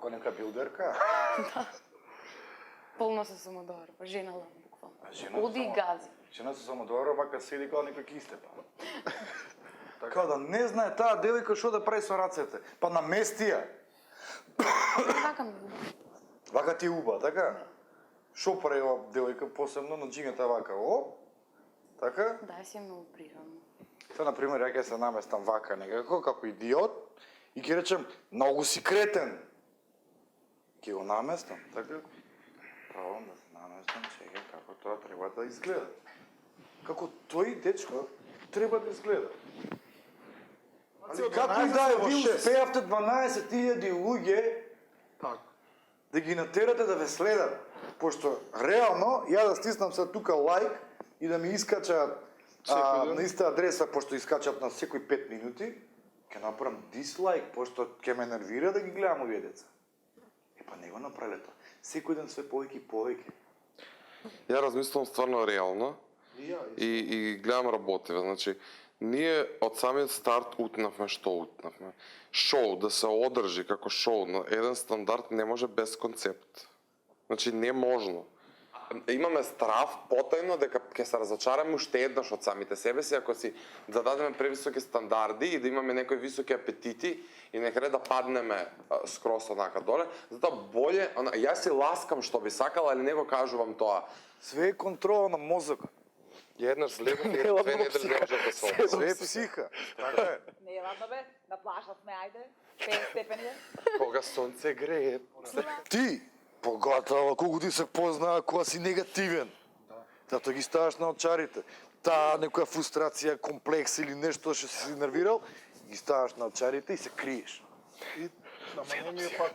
Како нека билдерка. Полно се самодоварва, жена лам, буквално. жената Оди и само- гази. Жена се самодоварва, вака седи како некој кистепа. Така да не знае таа девојка што да прави со рацете. Па намести ја. Така ми го. Вака ти уба, така? Што прави ова девојка посебно на джингата вака? О? Така? Да, си е многу природно. Та, например, ја ќе се наместам вака некако, како идиот, и ќе речем, многу си кретен. Ќе го наместам, така? Пробам да се наместам, чекай, како тоа треба да изгледа. Како тој дечко треба да изгледа. Али како и да е, ви успеавте 12.000 луѓе да ги натерате да ве следат. Пошто реално, ја да стиснам се тука лайк и да ми искачат на иста адреса, пошто искачат на секој 5 минути, ќе направам дислайк, пошто ќе ме нервира да ги гледам овие деца. Па не го направиле тоа. Секој ден све повеќе и повеќе. Ја размислувам стварно реално и гледам работиве. Значи, ние од самиот старт утнавме што утнавме. Шоу, да се одржи како шоу на еден стандард не може без концепт. Значи, не можно. Имаме страв потајно дека ќе се разочараме уште еднаш од самите себе си ако си зададеме превисоки стандарди и да имаме некои високи апетити и некаде да паднеме скрос онака доле. Затоа боле, јас си ласкам што би сакала, али не го кажувам тоа. Све е контрола на мозокот. Еднаш злебов и две недели не може да се Све е психа. Така е. Не е ладно бе, на плажа сме, ајде. 5 степени. Кога сонце грее. Ти, поготово, колку ти се познава кога си негативен. Зато ги ставаш на очарите. Таа некоја фрустрација, комплекс или нешто што си се нервирал, ги ставаш на очарите и се криеш. И намаление пак.